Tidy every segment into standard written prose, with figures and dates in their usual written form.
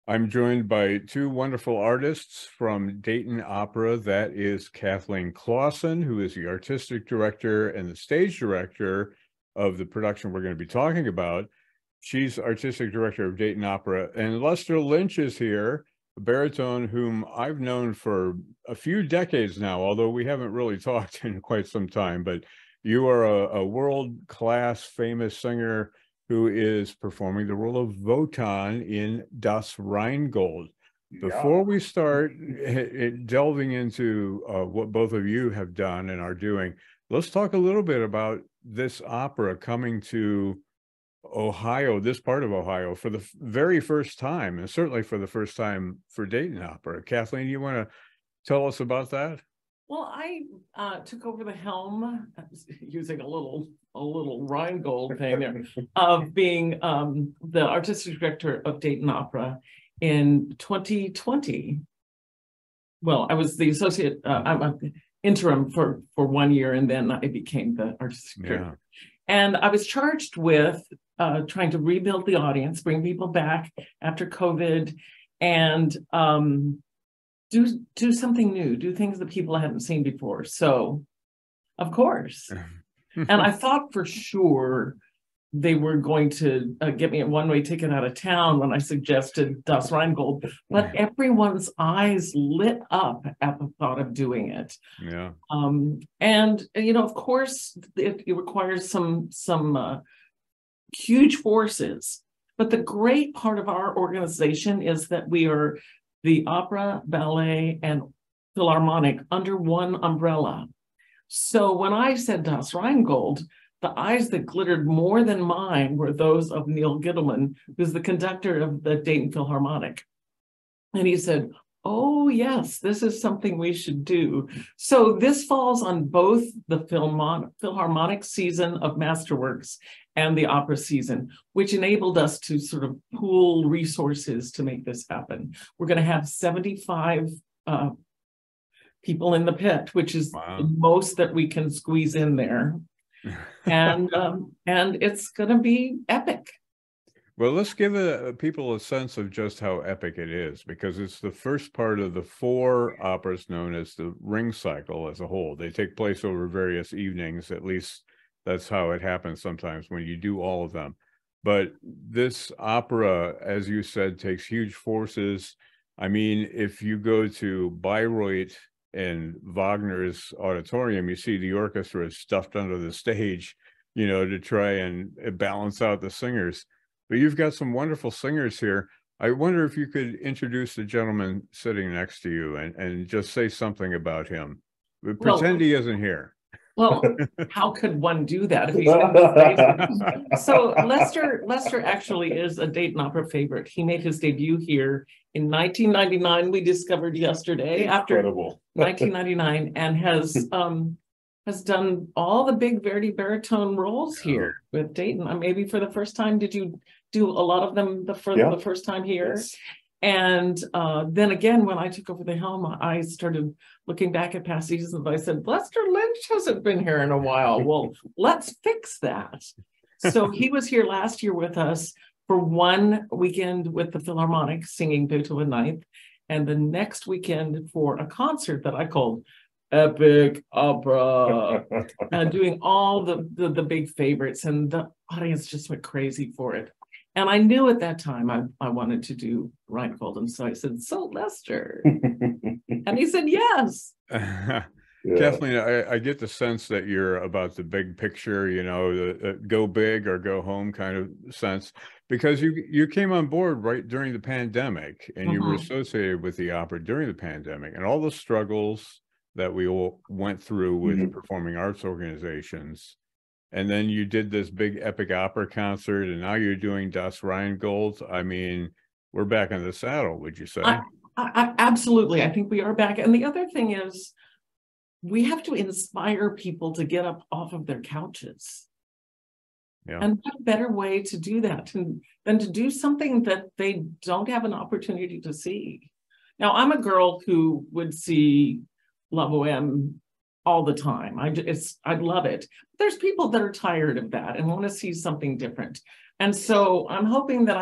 I'm joined by two wonderful artists from Dayton Opera. That is Kathleen Clawson, who is the artistic director and the stage director of the production we're going to be talking about. She's artistic director of Dayton Opera. And Lester Lynch is here, a baritone whom I've known for a few decades now, although we haven't really talked in quite some time. But you are a world-class famous singer who is performing the role of Wotan in Das Rheingold. Before we start delving into what both of you have done and are doing, let's talk a little bit about this opera coming to Ohio, this part of Ohio, for the very first time, and certainly for the first time for Dayton Opera. Kathleen, you want to tell us about that? Well, I took over the helm, using a little Rheingold thing there, of being the artistic director of Dayton Opera in 2020. Well, I was the associate, I'm interim for 1 year, and then I became the artistic director. And I was charged with trying to rebuild the audience, bring people back after COVID, and do something new, do things that people hadn't seen before. So, of course. And I thought for sure they were going to get me a one-way ticket out of town when I suggested Das Rheingold, but everyone's eyes lit up at the thought of doing it. Yeah. And you know, of course, it requires some huge forces. But the great part of our organization is that we are the opera, ballet, and philharmonic under one umbrella. So when I said Das Rheingold, the eyes that glittered more than mine were those of Neil Gittleman, who's the conductor of the Dayton Philharmonic. And he said, oh, yes, this is something we should do. So this falls on both the Philharmonic season of Masterworks and the opera season, which enabled us to sort of pool resources to make this happen. We're going to have 75 people in the pit, which is the most that we can squeeze in there. And it's going to be epic. Well, let's give people a sense of just how epic it is, because it's the first part of the 4 operas known as the Ring Cycle as a whole. They take place over various evenings, at least that's how it happens sometimes when you do all of them. But this opera, as you said, takes huge forces. I mean, if you go to Bayreuth and Wagner's auditorium, you see the orchestra is stuffed under the stage, you know, to try and balance out the singers. But you've got some wonderful singers here. I wonder if you could introduce the gentleman sitting next to you and just say something about him. Pretend he isn't here. Well, how could one do that if he's in the stage? So Lester actually is a Dayton Opera favorite. He made his debut here in 1999, we discovered yesterday. Incredible. After 1999, and has done all the big Verdi baritone roles here with Dayton. Maybe for the first time. Did you do a lot of them the first time here? Yes. And then again, when I took over the helm, I started looking back at past seasons. I said, Lester Lynch hasn't been here in a while. Well, let's fix that. So he was here last year with us for 1 weekend with the Philharmonic singing Beethoven Ninth, and the next weekend for a concert that I called Epic Opera, doing all the big favorites, and the audience just went crazy for it. And I knew at that time I wanted to do Rheingold, and so I said, so Lester, and he said yes. Kathleen, I get the sense that you're about the big picture, you know, the go big or go home kind of sense, because you came on board right during the pandemic, and you were associated with the opera during the pandemic, and all the struggles that we all went through with the performing arts organizations. And then you did this big epic opera concert, and now you're doing Das Rheingold. I mean, we're back in the saddle, would you say? Absolutely. I think we are back. And the other thing is, we have to inspire people to get up off of their couches. Yeah. And what a better way to do that than to do something that they don't have an opportunity to see. Now, I'm a girl who would see La Boheme all the time. I love it. There's people that are tired of that and want to see something different. And so I'm hoping that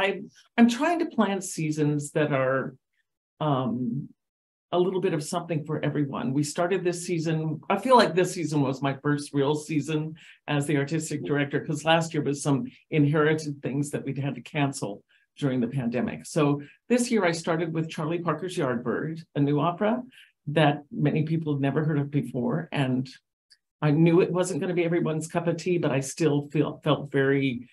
I'm trying to plan seasons that are a little bit of something for everyone. We started this season, I feel like this season was my first real season as the artistic director, because last year was some inherited things that we'd had to cancel during the pandemic. So this year I started with Charlie Parker's Yardbird, a new opera that many people had never heard of before. And I knew it wasn't going to be everyone's cup of tea, but I still felt very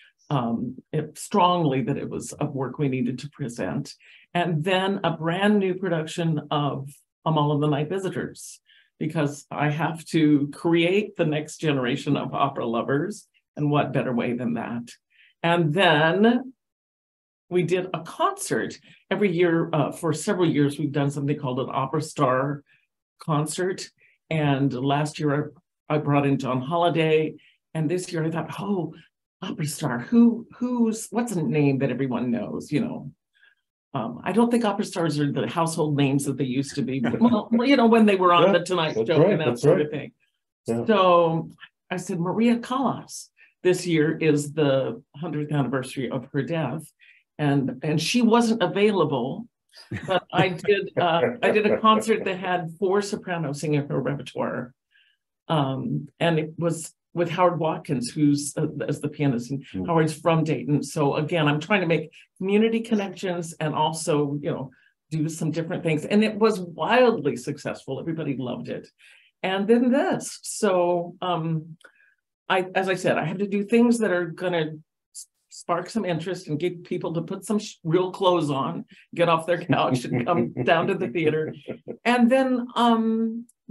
strongly that it was a work we needed to present. And then a brand new production of All of the Night Visitors, because I have to create the next generation of opera lovers, and what better way than that. And then we did a concert every year. For several years, we've done something called an Opera Star concert. And last year I brought in John Holiday. And this year I thought, oh, Opera Star, what's a name that everyone knows, you know? I don't think opera stars are the household names that they used to be. Well, you know, when they were on the Tonight Show and that sort of thing. Yeah. So I said, Maria Callas. This year is the 100th anniversary of her death. And she wasn't available, but I did a concert that had 4 sopranos singing her repertoire. And it was with Howard Watkins, who's as the pianist, and Howard's from Dayton. So again, I'm trying to make community connections and also, you know, do some different things. And it was wildly successful. Everybody loved it. And then this. So as I said, I have to do things that are going to spark some interest and get people to put some real clothes on, get off their couch and come down to the theater, and then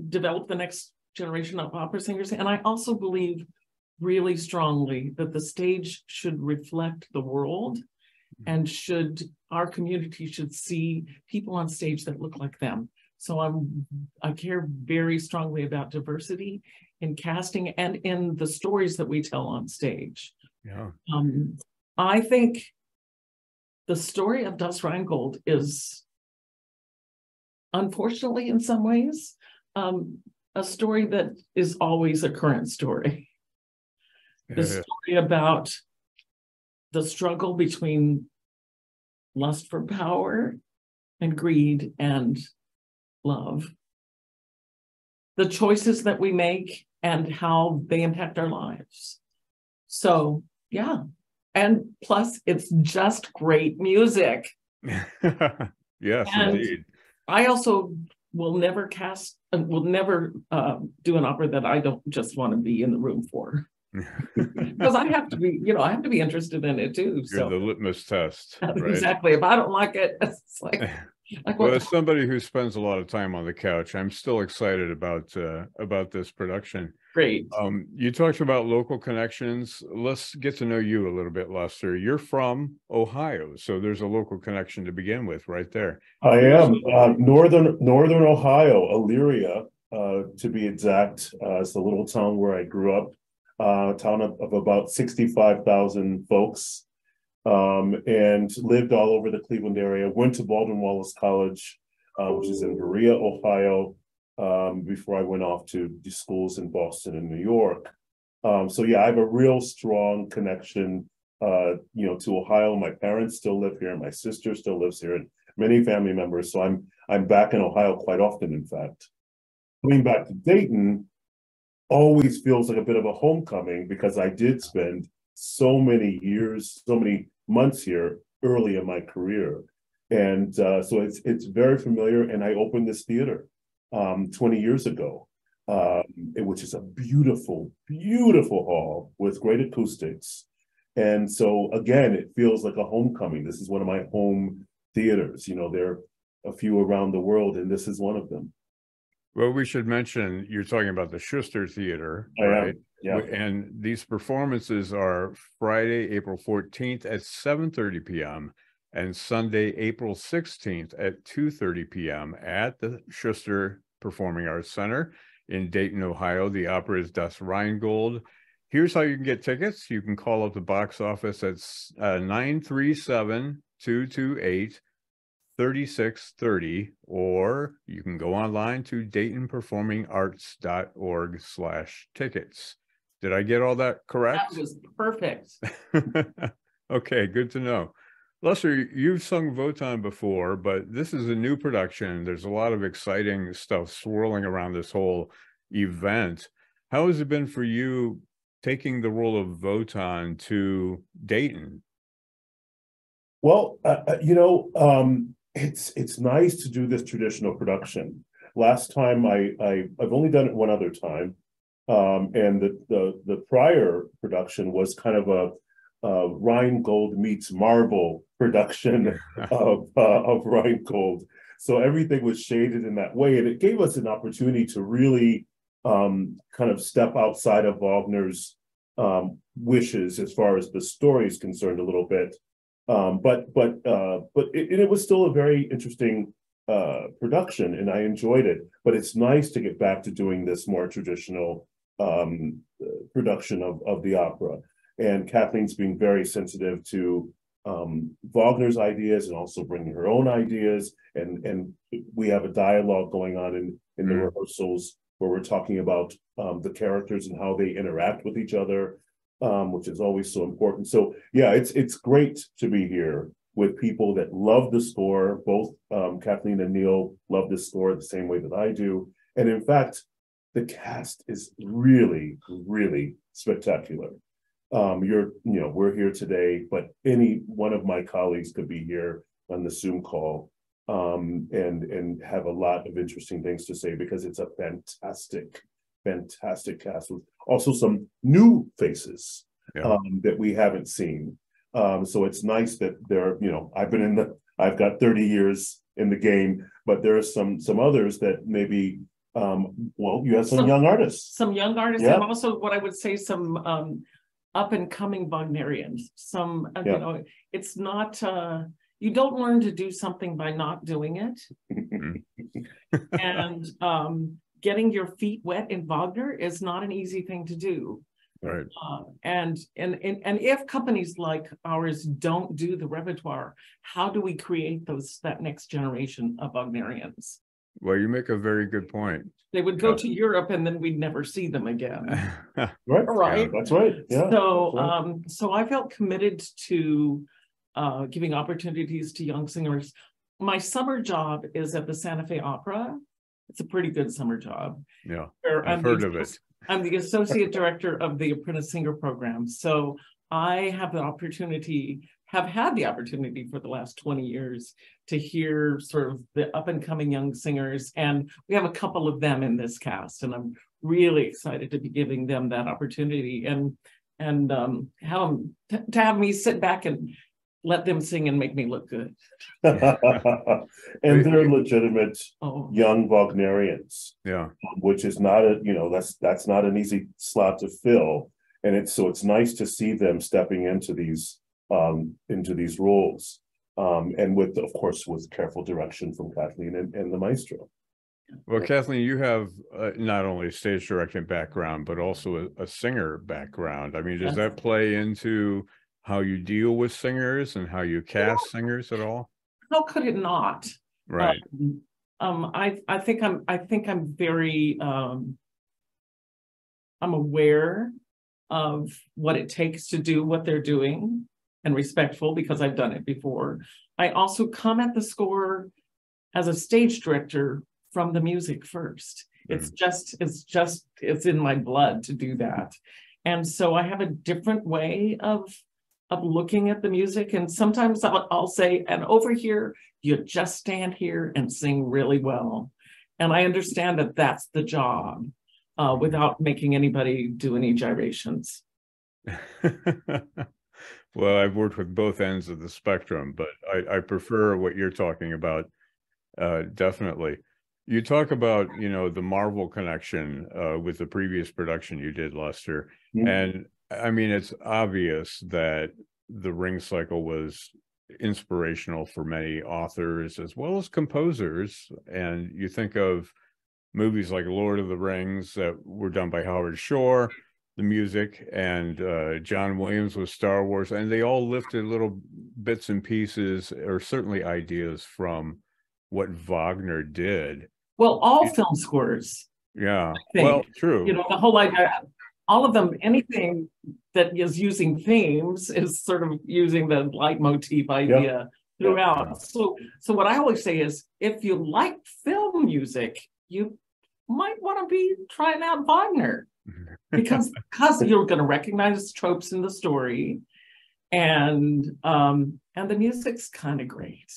develop the next generation of opera singers. And I also believe really strongly that the stage should reflect the world, and our community should see people on stage that look like them. So I care very strongly about diversity in casting and in the stories that we tell on stage. Yeah. I think the story of Das Rheingold is, unfortunately in some ways, a story that is always a current story. The story about the struggle between lust for power and greed and love. The choices that we make and how they impact our lives. So, yeah. And plus, it's just great music. Yes, and indeed. I also will never do an opera that I don't just want to be in the room for. Because I have to be, you know, I have to be interested in it too. You're the litmus test. Right? Exactly. If I don't like it, it's like well, as somebody who spends a lot of time on the couch, I'm still excited about this production. Great. You talked about local connections. Let's get to know you a little bit, Lester. You're from Ohio, so there's a local connection to begin with, right there. I am northern Ohio, Elyria, to be exact. It's the little town where I grew up. Town of about 65,000 folks, and lived all over the Cleveland area. Went to Baldwin Wallace College, which is in Berea, Ohio, before I went off to the schools in Boston and New York. So yeah, I have a real strong connection, you know, to Ohio. My parents still live here. My sister still lives here, and many family members. So I'm back in Ohio quite often, in fact. Coming back to Dayton always feels like a bit of a homecoming, because I did spend so many years, so many months here early in my career. And so it's very familiar. And I opened this theater 20 years ago, which is a beautiful, beautiful hall with great acoustics. And so again, it feels like a homecoming. This is one of my home theaters. You know, there are a few around the world, and this is one of them. Well, we should mention you're talking about the Schuster Theater, right? Yeah. And these performances are Friday, April 14th at 7:30 p.m. and Sunday, April 16th at 2:30 p.m. at the Schuster Performing Arts Center in Dayton, Ohio. The opera is Das Rheingold. Here's how you can get tickets. You can call up the box office at 937-228-3630, or you can go online to DaytonPerformingArts.org/tickets. Did I get all that correct? That was perfect. Okay, good to know. Lester, you've sung Wotan before, but this is a new production. There's a lot of exciting stuff swirling around this whole event. How has it been for you taking the role of Wotan to Dayton? Well, it's nice to do this traditional production. Last time I've only done it one other time, and the prior production was kind of a Rheingold meets Marble production of Rheingold. So everything was shaded in that way, and it gave us an opportunity to really kind of step outside of Wagner's wishes as far as the story is concerned a little bit. But it was still a very interesting production, and I enjoyed it. But it's nice to get back to doing this more traditional production of the opera. And Kathleen's being very sensitive to Wagner's ideas and also bringing her own ideas. And we have a dialogue going on in the rehearsals where we're talking about the characters and how they interact with each other, which is always so important. So yeah, it's great to be here with people that love the score. Both Kathleen and Neil love the score the same way that I do. And in fact, the cast is really, really spectacular. We're here today, but any one of my colleagues could be here on the Zoom call and have a lot of interesting things to say, because it's a fantastic cast with also some new faces that we haven't seen. So it's nice that I've got 30 years in the game, but there are some others that maybe you have some young artists. Some young artists, and also what I would say some up and coming Wagnerians. It's not you don't learn to do something by not doing it. And getting your feet wet in Wagner is not an easy thing to do. Right. And if companies like ours don't do the repertoire, how do we create that next generation of Wagnerians? Well, you make a very good point. They would go to Europe and then we'd never see them again. Right. That's right. Yeah. So I felt committed to giving opportunities to young singers. My summer job is at the Santa Fe Opera. It's a pretty good summer job. Yeah, I've heard of it. I'm the associate director of the Apprentice Singer program. So I have had the opportunity for the last 20 years to hear sort of the up and coming young singers. And we have a couple of them in this cast, and I'm really excited to be giving them that opportunity and to have me sit back and let them sing and make me look good. And they're legitimate young Wagnerians. Yeah. Which is not that's not an easy slot to fill. And it's nice to see them stepping into these roles. And of course with careful direction from Kathleen and the maestro. Well, Kathleen, you have not only a stage directing background, but also a singer background. I mean, does that play into how you deal with singers and how you cast singers at all? How could it not? Right. I think I'm very I'm aware of what it takes to do what they're doing, and respectful because I've done it before. I also come at the score as a stage director from the music first. It's in my blood to do that. And so I have a different way of looking at the music. And sometimes I'll say, and over here, you just stand here and sing really well. And I understand that that's the job without making anybody do any gyrations. Well, I've worked with both ends of the spectrum, but I prefer what you're talking about, definitely. You talk about, the Marvel connection with the previous production you did, Lester. Mm-hmm. And I mean, it's obvious that the Ring cycle was inspirational for many authors as well as composers. And you think of movies like Lord of the Rings that were done by Howard Shore, the music, and John Williams with Star Wars, and they all lifted little bits and pieces, or certainly ideas, from what Wagner did. Well, all film scores. Yeah, well, true. The whole idea, all of them, anything that is using themes is sort of using the leitmotif idea throughout. So what I always say is, if you like film music, you might want to be trying out Wagner, because you're going to recognize tropes in the story, and the music's kind of great.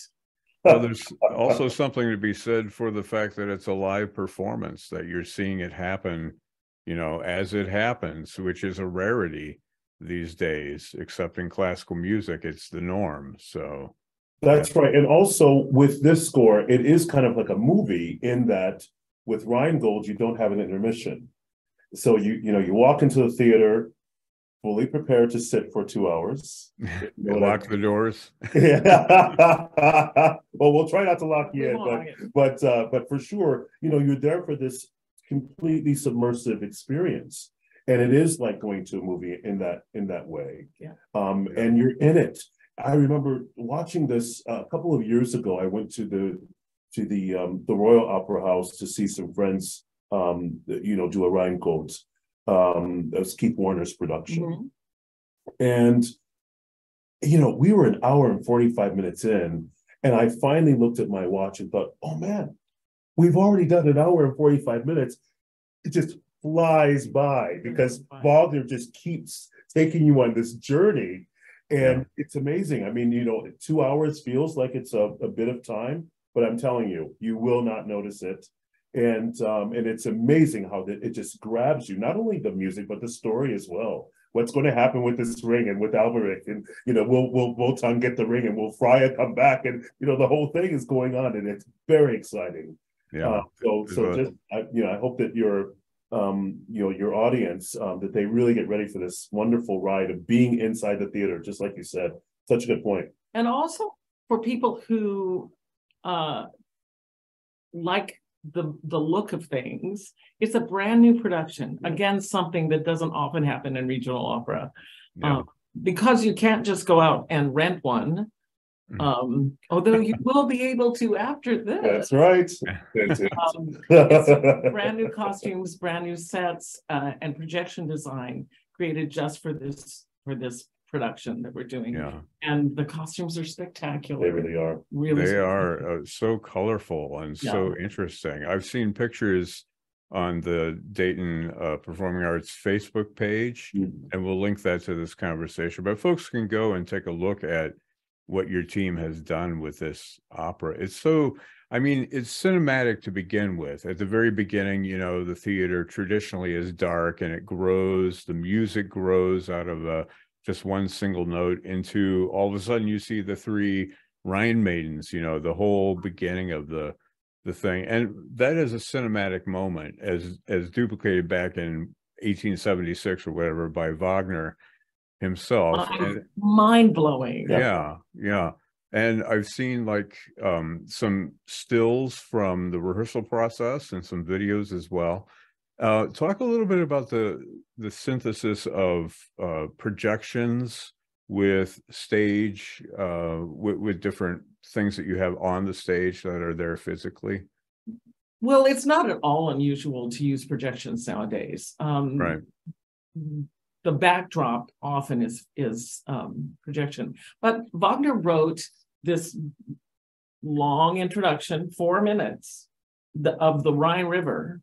Well, there's also something to be said for the fact that it's a live performance, that you're seeing it happen, you know, as it happens, which is a rarity these days, except in classical music, it's the norm. So that's right. And also with this score, it is kind of like a movie in that with Rheingold, you don't have an intermission. So you walk into the theater fully prepared to sit for 2 hours. Lock the doors. Yeah. Well, we'll try not to lock you in, but for sure, you're there for this completely submersive experience. And it is like going to a movie in that way. Yeah. And you're in it. I remember watching this a couple of years ago. I went to the Royal Opera House to see some friends do a Rheingold. That was Keith Warner's production. And we were an hour and 45 minutes in, and I finally looked at my watch and thought, oh man, we've already done an hour and 45 minutes. It just flies by because Wagner just keeps taking you on this journey. And it's amazing. I mean, 2 hours feels like it's a bit of time, but I'm telling you, you will not notice it. And it's amazing how it just grabs you, not only the music, but the story as well. What's going to happen with this ring and with Alberic, and will Wotan get the ring, and will Freya come back, and the whole thing is going on, and it's very exciting. Yeah. I hope that your audience that they really get ready for this wonderful ride of being inside the theater, just like you said. Such a good point. And also for people who like the look of things, it's a brand new production. Again, something that doesn't often happen in regional opera, because you can't just go out and rent one. Although you will be able to after this. That's right. It's brand new costumes, brand new sets, and projection design created just for this production that we're doing. And the costumes are spectacular. They really are. They are so colorful and so interesting. I've seen pictures on the Dayton Performing Arts Facebook page, and we'll link that to this conversation. But folks can go and take a look at what your team has done with this opera. It's cinematic to begin with. At the very beginning, the theater traditionally is dark, and it grows, the music grows out of just one single note into, all of a sudden you see the three Rhine maidens, the whole beginning of the thing. And that is a cinematic moment as duplicated back in 1876 or whatever by Wagner himself. Mind-blowing. Yeah. And I've seen some stills from the rehearsal process and some videos as well. Talk a little bit about the synthesis of projections with stage, with different things that you have on the stage that are there physically. Well, it's not at all unusual to use projections nowadays. Right. The backdrop often is projection, but Wagner wrote this long introduction, 4 minutes, of the Rhine River,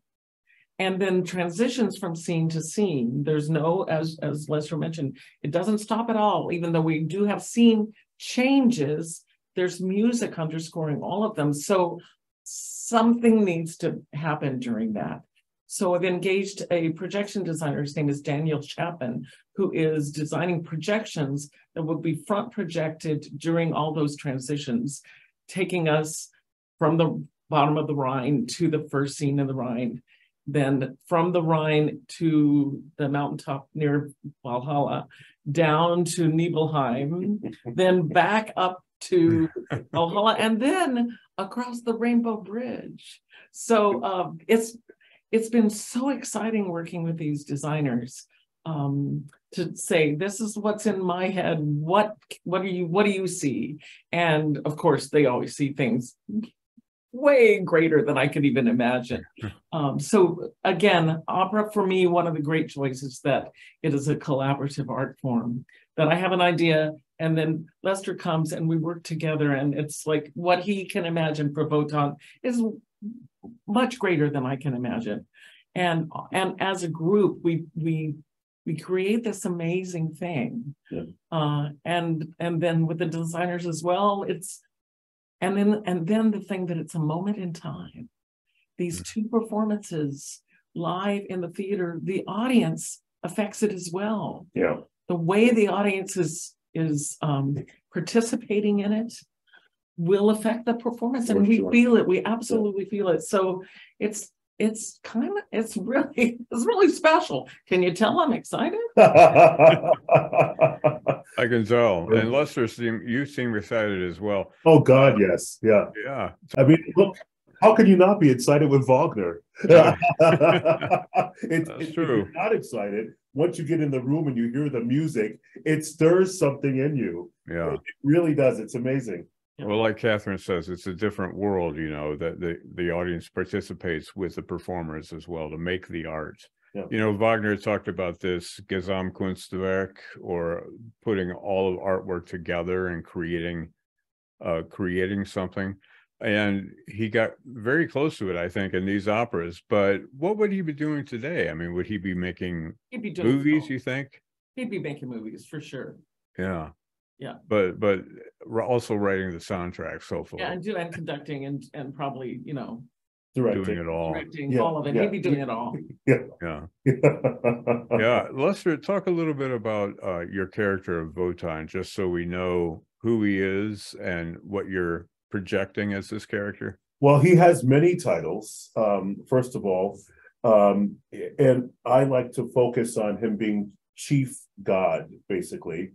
and then transitions from scene to scene. There's no, as Lester mentioned, it doesn't stop at all. Even though we do have scene changes, there's music underscoring all of them. So something needs to happen during that. So I've engaged a projection designer, his name is Daniel Chapin, who is designing projections that will be front projected during all those transitions, taking us from the bottom of the Rhine to the first scene in the Rhine, then from the Rhine to the mountaintop near Valhalla, down to Nibelheim, then back up to Valhalla, and then across the Rainbow Bridge. So it's been so exciting working with these designers to say, this is what's in my head. What do you see? And of course, they always see things way greater than I could even imagine. So again, opera for me, one of the great choices that it is a collaborative art form, that I have an idea and then Lester comes and we work together, and it's like what he can imagine for Wotan is much greater than I can imagine. And as a group, we create this amazing thing. Yeah. And then with the designers as well, and then the thing that it's a moment in time. These two performances live in the theater, the audience affects it as well. Yeah. The way the audience is participating in it will affect the performance, and we feel it. We absolutely feel it. So it's really special. Can you tell I'm excited? I can tell. And Lester, you seem excited as well. Oh God, yes. Yeah. Yeah. I mean, look, how can you not be excited with Wagner? Yeah. That's true. If you're not excited, once you get in the room and you hear the music, it stirs something in you. Yeah. It really does. It's amazing. Well, like Catherine says, it's a different world, that the audience participates with the performers as well to make the art. Yeah. Wagner talked about this Gesamtkunstwerk, or putting all of artwork together and creating something. And he got very close to it, I think, in these operas. But what would he be doing today? I mean, would he be making movies, you think? He'd be making movies for sure. Yeah. Yeah. But also writing the soundtracks, hopefully. Yeah, and conducting and probably, directing. Doing it all. Directing all of it. Yeah. He'd be doing it all. Yeah. Yeah. Lester, talk a little bit about your character of Wotan, just so we know who he is and what you're projecting as this character. Well, he has many titles, first of all, and I like to focus on him being chief god, basically.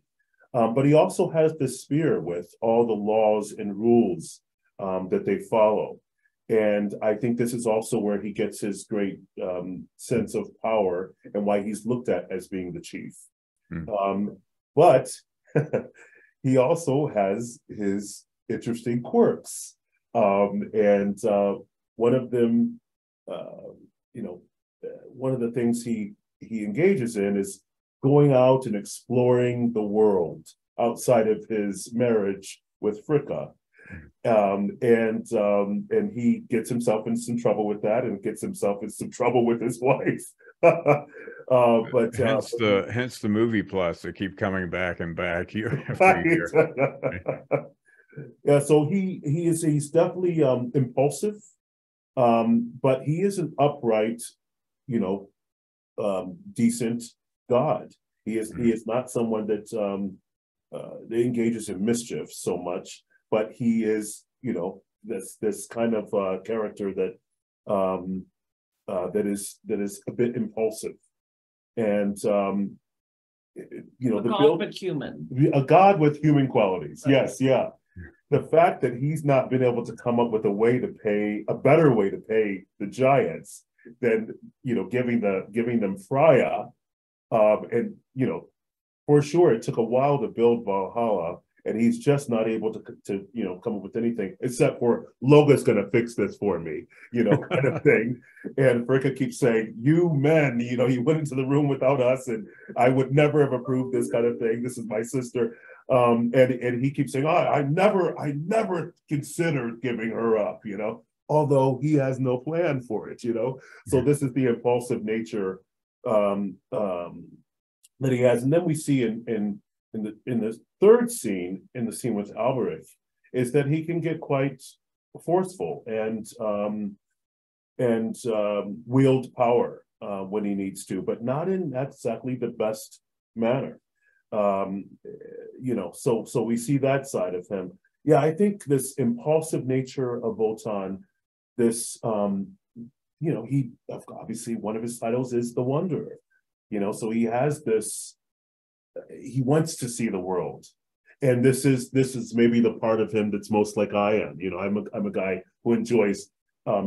But he also has this spear with all the laws and rules that they follow. And I think this is also where he gets his great sense of power and why he's looked at as being the chief. But he also has his interesting quirks. And one of them, one of the things he engages in is going out and exploring the world outside of his marriage with Fricka. And he gets himself in some trouble with that, and gets himself in some trouble with his wife. But hence the movie plots that keep coming back and back year after year. Yeah, so he's definitely impulsive, but he is an upright, decent god. He is not someone that engages in mischief so much, but he is, this kind of character that that is a bit impulsive, and a god with human qualities. Okay. Yes, yeah. The fact that he's not been able to come up with a better way to pay the giants than giving them Freya, and for sure it took a while to build Valhalla, and he's just not able to come up with anything except for Loga's gonna fix this for me, kind of thing. And Fricka keeps saying, "You men, you went into the room without us, and I would never have approved this kind of thing. This is my sister." And he keeps saying, I never considered giving her up, although he has no plan for it, So this is the impulsive nature that he has. And then we see in the third scene, in the scene with Alberich, is that he can get quite forceful and wield power when he needs to, but not in exactly the best manner. So we see that side of him. Yeah, I think this impulsive nature of Wotan, this, he obviously, one of his titles is the Wanderer, so he has this, he wants to see the world. And this is maybe the part of him that's most like I am. I'm a guy who enjoys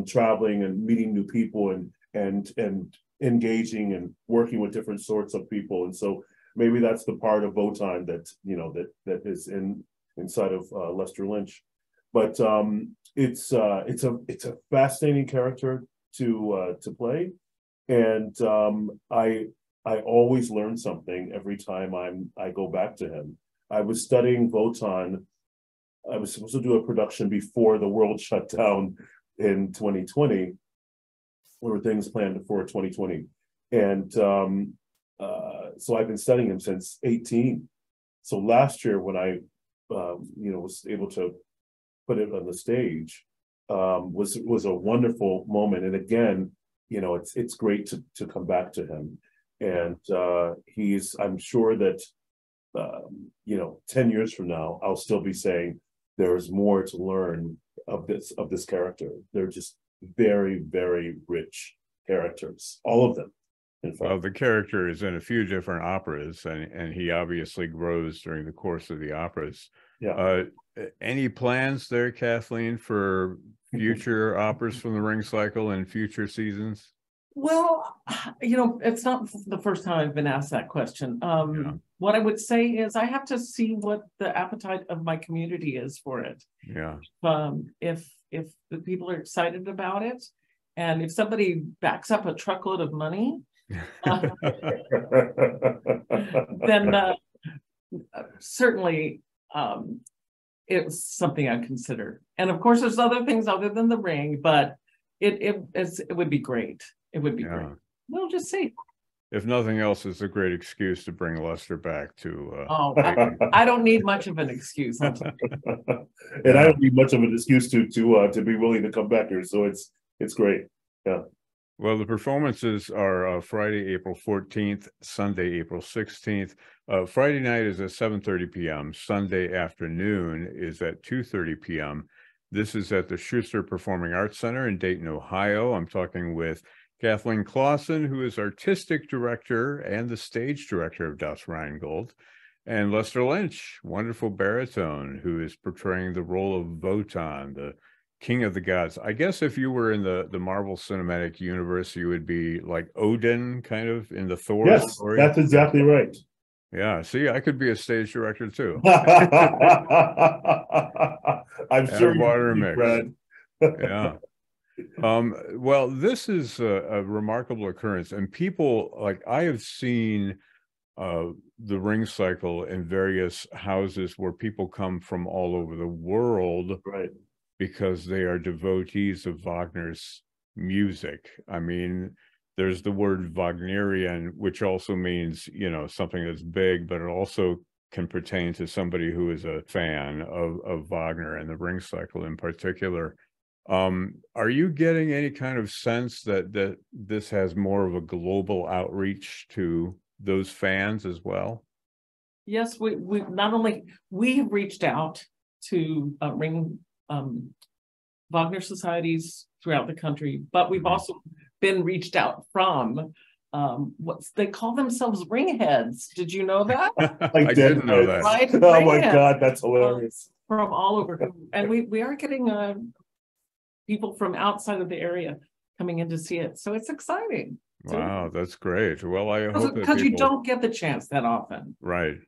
traveling and meeting new people and engaging and working with different sorts of people. And so maybe that's the part of Wotan that that is inside of Lester Lynch. But it's a fascinating character to play, and I always learn something every time I go back to him. I was studying Wotan. I was supposed to do a production before the world shut down in 2020. There were things planned for 2020, and so I've been studying him since 18. So last year, when I was able to put it on the stage, was a wonderful moment. And again, it's great to come back to him. And I'm sure that 10 years from now, I'll still be saying there's more to learn of this character. They're just very, very rich characters, all of them. Well, the character is in a few different operas, and he obviously grows during the course of the operas. Yeah. Any plans there, Kathleen, for future operas from the Ring Cycle and future seasons? Well, it's not the first time I've been asked that question. What I would say is I have to see what the appetite of my community is for it. Yeah. If the people are excited about it, and if somebody backs up a truckload of money, then certainly it's something I'd consider. And of course, there's other things other than the ring, but it would be great. It would be great. We'll just see. If nothing else, it's a great excuse to bring Lester back to. I don't need much of an excuse. And I don't need much of an excuse to be willing to come back here. So it's great. Yeah. Well, the performances are Friday, April 14th, Sunday, April 16th. Friday night is at 7:30 p.m. Sunday afternoon is at 2:30 p.m. This is at the Schuster Performing Arts Center in Dayton, Ohio. I'm talking with Kathleen Clawson, who is artistic director and the stage director of Das Rheingold, and Lester Lynch, wonderful baritone, who is portraying the role of Wotan, the King of the Gods. I guess if you were in the Marvel Cinematic Universe, you would be like Odin, kind of in the Thor story. That's exactly right. Yeah, see, I could be a stage director too. I'm sure water you mix. Brad. Yeah. Well, this is a remarkable occurrence, and people, like, I have seen the Ring Cycle in various houses where people come from all over the world, right, because they are devotees of Wagner's music. I mean, there's the word Wagnerian, which also means, something that's big, but it also can pertain to somebody who is a fan of Wagner and the Ring Cycle in particular. Are you getting any kind of sense that this has more of a global outreach to those fans as well? Yes, we not only have reached out to Wagner societies throughout the country, but we've also been reached out from they call themselves ring heads. Did you know that? I didn't know that. Right? Oh my God, that's hilarious. From all over, and we are getting people from outside of the area coming in to see it, so it's exciting. Wow, that's great. Well, I hope because you don't get the chance that often, right?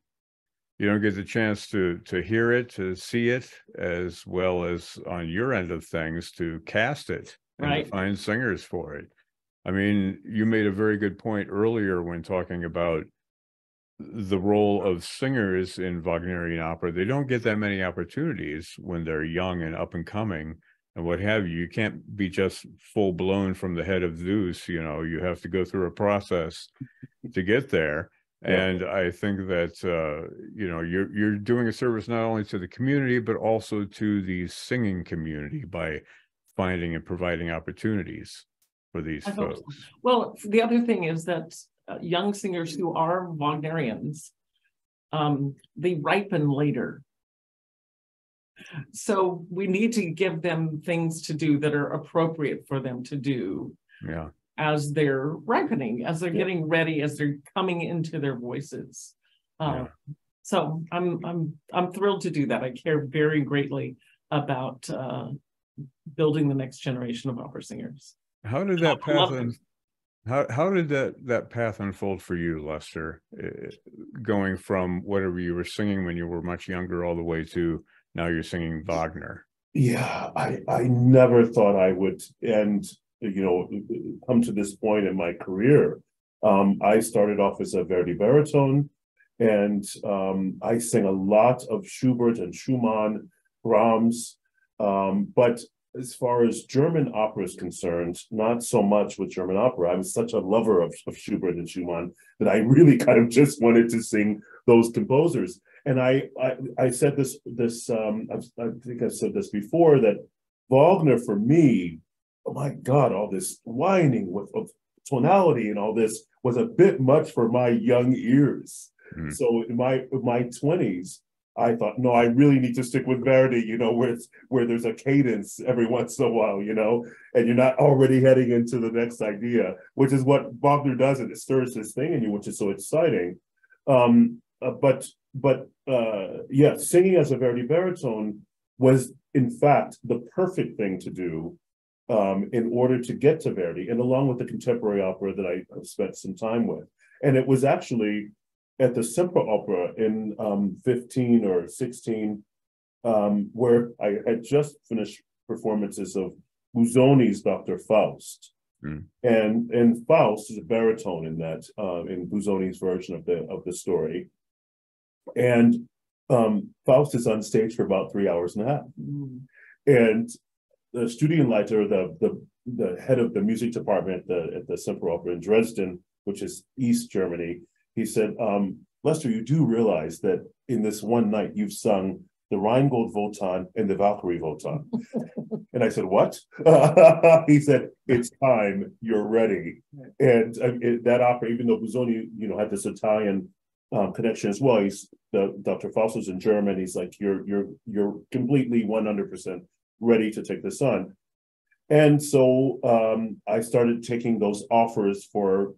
You don't get the chance to hear it, to see it, as well as on your end of things to cast it and to find singers for it. I mean, you made a very good point earlier when talking about the role of singers in Wagnerian opera. They don't get that many opportunities when they're young and up and coming and what have you. You can't be just full blown from the head of Zeus. You have to go through a process to get there. And I think that, you're doing a service not only to the community, but also to the singing community by finding and providing opportunities for these folks. Well, the other thing is that young singers who are Wagnerians, they ripen later. So we need to give them things to do that are appropriate for them to do. Yeah. As they're ripening, as they're getting ready, as they're coming into their voices. So I'm thrilled to do that. I care very greatly about building the next generation of opera singers. How did that path how did that path unfold for you, Lester? Going from whatever you were singing when you were much younger all the way to now you're singing Wagner. Yeah, I never thought I would come to this point in my career. I started off as a Verdi baritone, and I sang a lot of Schubert and Schumann, Brahms, but as far as German opera is concerned, not so much with German opera. I was such a lover of Schubert and Schumann that I really kind of just wanted to sing those composers. And I said this I think I've said this before, that Wagner for me, oh my God, all this whining of tonality and all this was a bit much for my young ears. Mm. So in my 20s, I thought, no, I really need to stick with Verdi, where there's a cadence every once in a while, and you're not already heading into the next idea, which is what Wagner does, and it stirs this thing in you, which is so exciting. Yeah, singing as a Verdi baritone was, in fact, the perfect thing to do in order to get to Verdi, and along with the contemporary opera that I spent some time with. And it was actually at the Semper Opera in 15 or 16, where I had just finished performances of Busoni's Dr. Faust. Mm. And Faust is a baritone in that, in Busoni's version of the story. And Faust is on stage for about 3 hours and a half. Mm. And the Studienleiter, the head of the music department at the Semper Opera in Dresden, which is East Germany, he said, Lester, you do realize that in this one night you've sung the Rheingold Wotan and the Valkyrie Wotan. And I said, what? He said, it's time, you're ready. And that opera, even though Busoni, had this Italian connection as well, Dr. Faust was in German, he's like, you're completely 100% ready to take this on. And so I started taking those offers for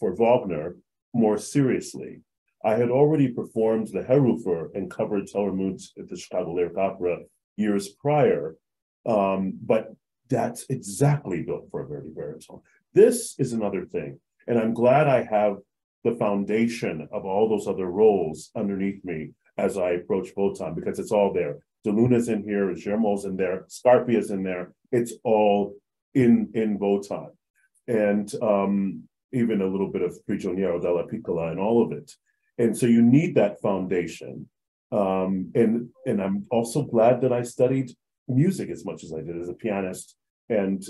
Wagner more seriously. I had already performed the Herrufer and covered Tellermünd at the Chicago Lyric Opera years prior, but that's exactly built for a Verdi baritone. This is another thing, and I'm glad I have the foundation of all those other roles underneath me as I approach Wotan, because it's all there. De Luna's in here, Germo's in there, Scarpia's in there. It's all in Wotan. And even a little bit of Prigioniero della Piccola and all of it. And so you need that foundation. And I'm also glad that I studied music as much as I did as a pianist and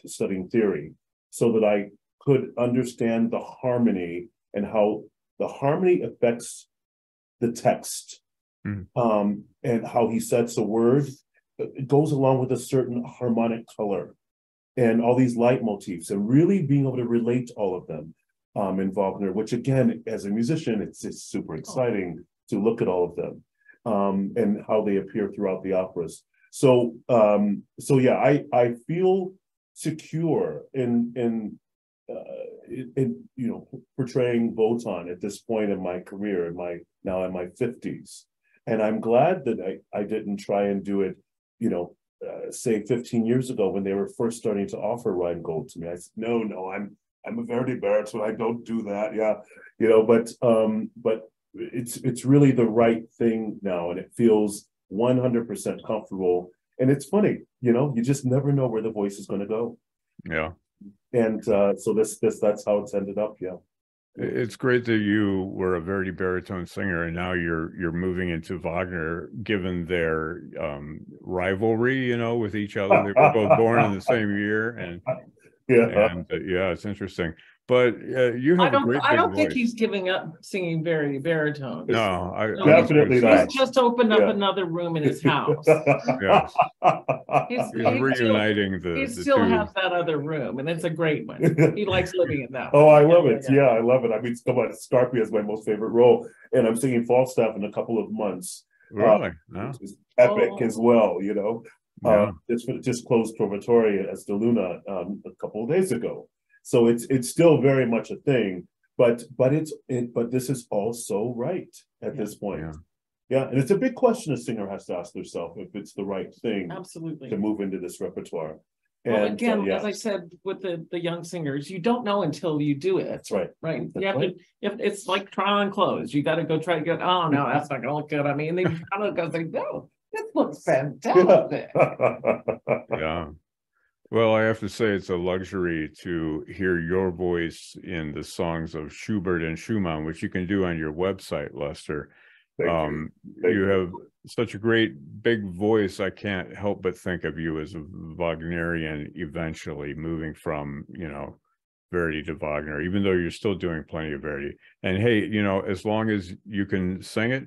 studying theory, so that I could understand the harmony and how the harmony affects the text. Mm. And how he sets a word. It goes along with a certain harmonic color and all these leitmotifs, and really being able to relate all of them in Wagner, which again, as a musician, it's super exciting to look at all of them and how they appear throughout the operas. So yeah, I feel secure in portraying Wotan at this point in my career, now in my 50s. And I'm glad that I didn't try and do it, say 15 years ago when they were first starting to offer Rheingold to me. I said, no, I'm a Verdi baritone, I don't do that. Yeah, but it's really the right thing now, and it feels 100% comfortable. And it's funny, you just never know where the voice is going to go. Yeah. And so that's how it's ended up. Yeah. It's great that you were a Verdi baritone singer, and now you're moving into Wagner, given their rivalry, with each other. They were both born in the same year, and yeah, it's interesting. But you have a great. I don't think he's giving up singing Verdi baritone. No, definitely not. He's just opened up another room in his house. Yes. He's reuniting he still has that other room, and it's a great one. He likes living in that one. Oh, I love it. Yeah, I love it. I mean, Scarpia is my most favorite role, and I'm singing Falstaff in a couple of months. Really? It's epic as well, just closed Trovatore as De Luna a couple of days ago. So it's still very much a thing, but this is also right at this point. Yeah, and it's a big question a singer has to ask themselves if it's the right thing absolutely to move into this repertoire. Well, And again, yeah, as I said with the young singers, you don't know until you do it. that's right. Right. That's You have right. to, if it's like trying on clothes, you got to go try to get, oh no, that's not gonna look good. I mean, then you kind of go think, no, this looks fantastic. Yeah. Well, I have to say it's a luxury to hear your voice in the songs of Schubert and Schumann, which you can do on your website, Lester. Thank You have such a great big voice. I can't help but think of you as a Wagnerian eventually, moving from, Verdi to Wagner, even though you're still doing plenty of Verdi. And hey, as long as you can sing it,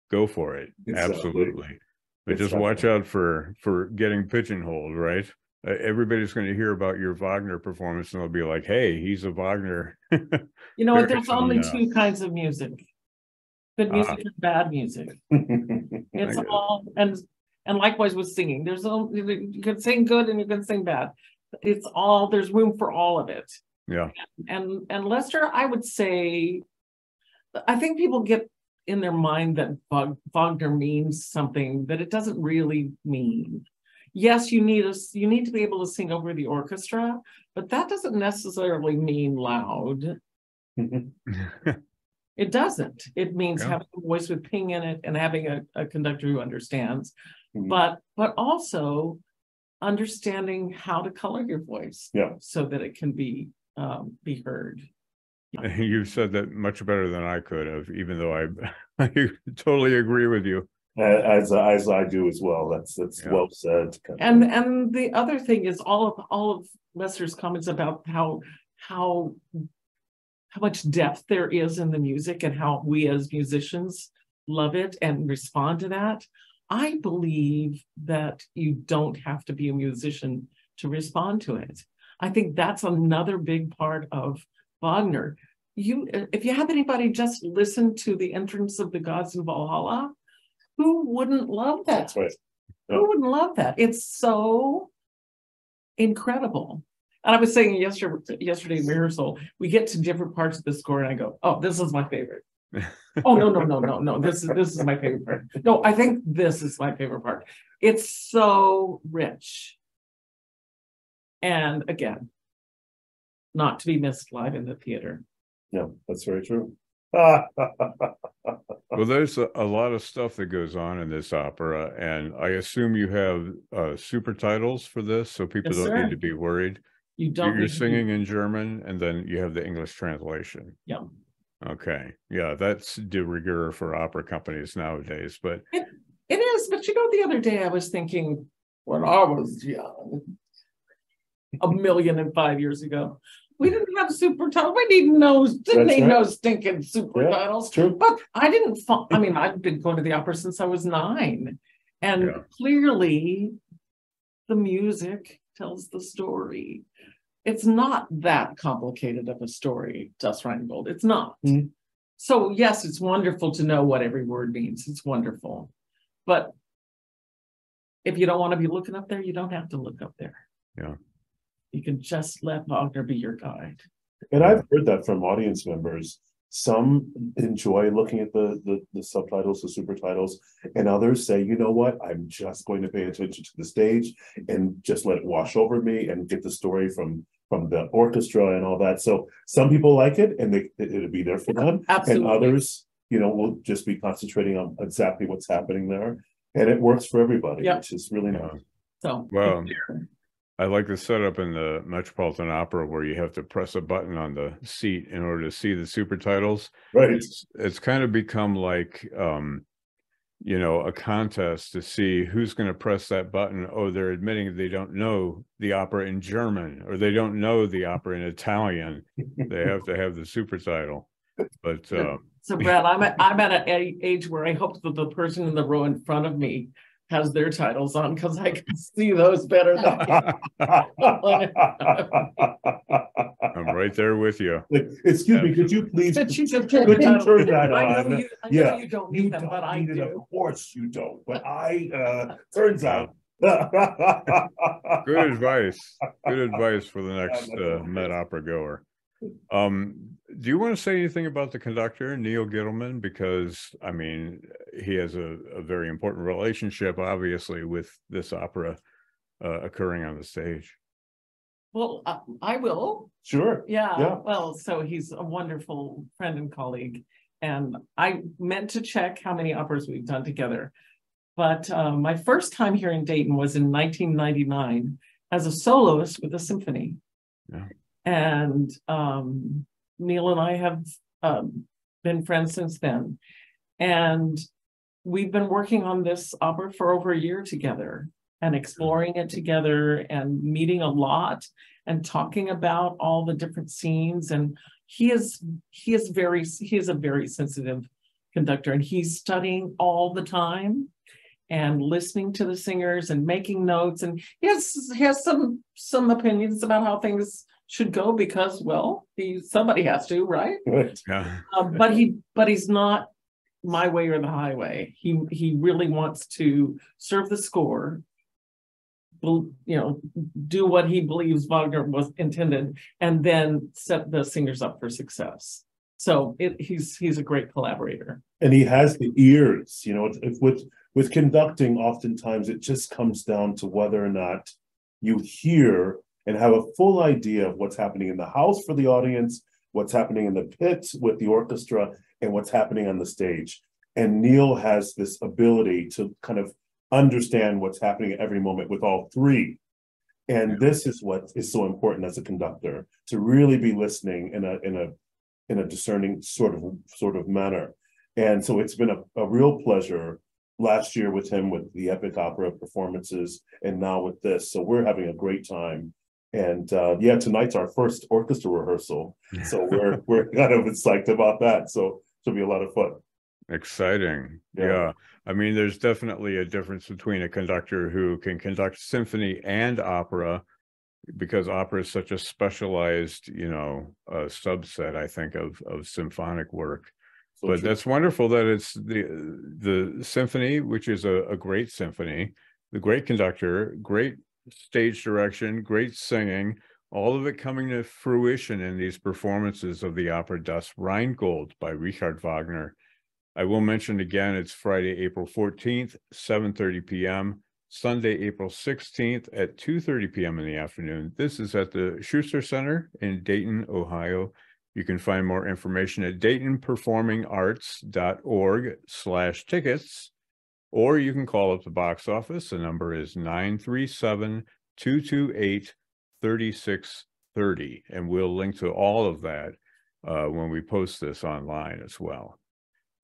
go for it. Exactly. Absolutely. But just watch out for getting pigeonholed, right? Everybody's going to hear about your Wagner performance and they'll be like, hey, he's a Wagner. You know what? There's only two kinds of music. Good music and bad music. It's all, and likewise with singing. You can sing good and you can sing bad. It's all, there's room for all of it. Yeah. And Lester, I would say, I think people get in their mind that Wagner means something that it doesn't really mean. Yes, you need to be able to sing over the orchestra, but that doesn't necessarily mean loud. It doesn't. It means having a voice with ping in it and having a conductor who understands, but also understanding how to color your voice, so that it can be heard. You said that much better than I could have, even though I totally agree with you. As I do as well. That's well said. And the other thing is all of Lester's comments about how much depth there is in the music and how we as musicians love it and respond to that. I believe that you don't have to be a musician to respond to it. I think that's another big part of Wagner. If you have anybody just listen to the entrance of the gods in Valhalla, who wouldn't love that? That's right. Yeah. Who wouldn't love that? It's so incredible. And I was saying yesterday in rehearsal, we get to different parts of the score and I go, oh, this is my favorite. Oh, no. This is my favorite part. No, I think this is my favorite part. It's so rich. And again, not to be missed live in the theater. No, that's very true. Well, there's a lot of stuff that goes on in this opera, and I assume you have super titles for this, so people don't need to be worried. You don't. You're singing in German, and then you have the English translation. Yeah. Okay. Yeah, that's de rigueur for opera companies nowadays, but it is. But the other day I was thinking, when I was young, 1,005 years ago, we didn't have super titles. We didn't need no stinking super titles. True. But I didn't. I've been going to the opera since I was 9, and clearly, the music tells the story. It's not that complicated of a story, Das Rheingold. It's not. Mm-hmm. So yes, it's wonderful to know what every word means. It's wonderful, but if you don't want to be looking up there, you don't have to look up there. Yeah. You can just let Wagner be your guide. And I've heard that from audience members. Some enjoy looking at the subtitles, the super titles, and others say, you know what, I'm just going to pay attention to the stage and just let it wash over me and get the story from the orchestra and all that. So some people like it and it'll be there for them. Absolutely. And others, will just be concentrating on exactly what's happening there. And it works for everybody, which is really nice. So, well, I like the setup in the Metropolitan Opera where you have to press a button on the seat in order to see the super titles. Right. It's kind of become like, a contest to see who's going to press that button. Oh, they're admitting they don't know the opera in German, or they don't know the opera in Italian. They have to have the super title. But so Brad, I'm at an age where I hope that the person in the row in front of me has their titles on, because I can see those better than I'm right there with you. Excuse me, could you please turn that on? You don't need them, but I do. Of course you don't, but turns out. Good advice. Good advice for the next Met Opera goer. Do you want to say anything about the conductor, Neil Gittleman? Because, he has a very important relationship, obviously, with this opera occurring on the stage. Well, I will. Sure. Yeah. Well, so he's a wonderful friend and colleague. And I meant to check how many operas we've done together. But my first time here in Dayton was in 1999 as a soloist with a symphony. Yeah. And Neil and I have been friends since then. And we've been working on this opera for over a year together and exploring it together and meeting a lot and talking about all the different scenes. And he is a very sensitive conductor, and he's studying all the time and listening to the singers and making notes. And he has some opinions about how things should go because, well, somebody has to, right? Right. Yeah. But he's not my way or the highway. He really wants to serve the score, you know, do what he believes Wagner was intended, and then set the singers up for success. So he's a great collaborator. And he has the ears, you know, with conducting, oftentimes it just comes down to whether or not you hear and have a full idea of what's happening in the house for the audience, what's happening in the pit with the orchestra, and what's happening on the stage. And Neil has this ability to kind of understand what's happening at every moment with all three. And this is what is so important as a conductor, to really be listening in a discerning sort of manner. And so it's been a real pleasure last year with him with the epic opera performances, and now with this. So we're having a great time. And yeah, tonight's our first orchestra rehearsal. So we're kind of psyched about that. So it'll be a lot of fun. Exciting. Yeah. I mean, there's definitely a difference between a conductor who can conduct symphony and opera, because opera is such a specialized, you know, subset, I think, of symphonic work. So but true. That's wonderful that it's the symphony, which is a great symphony, the great conductor, great stage direction, great singing, all of it coming to fruition in these performances of the opera Das Rheingold by Richard Wagner. I will mention again, it's Friday, April 14th, 7:30 p.m., Sunday, April 16th at 2:30 p.m. in the afternoon. This is at the Schuster Center in Dayton, Ohio. You can find more information at DaytonPerformingArts.org/tickets, or you can call up the box office. The number is 937-228-3630, and we'll link to all of that when we post this online as well.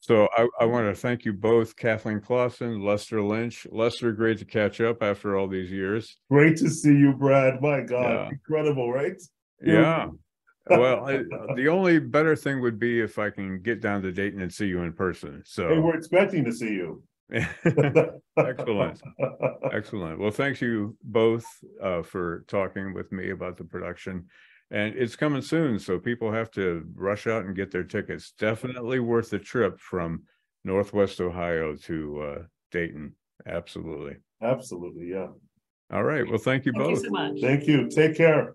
So I want to thank you both, Kathleen Clawson, Lester Lynch. Lester, great to catch up after all these years. Great to see you, Brad. My God, incredible, right? Yeah. Well, the only better thing would be if I can get down to Dayton and see you in person. So hey, we're expecting to see you. Excellent. Excellent. Well, thank you both for talking with me about the production. And it's coming soon, so people have to rush out and get their tickets. Definitely worth the trip from Northwest Ohio to Dayton. Absolutely. Absolutely, yeah. All right. Well, thank you both. Thank you so much. Thank you. Take care.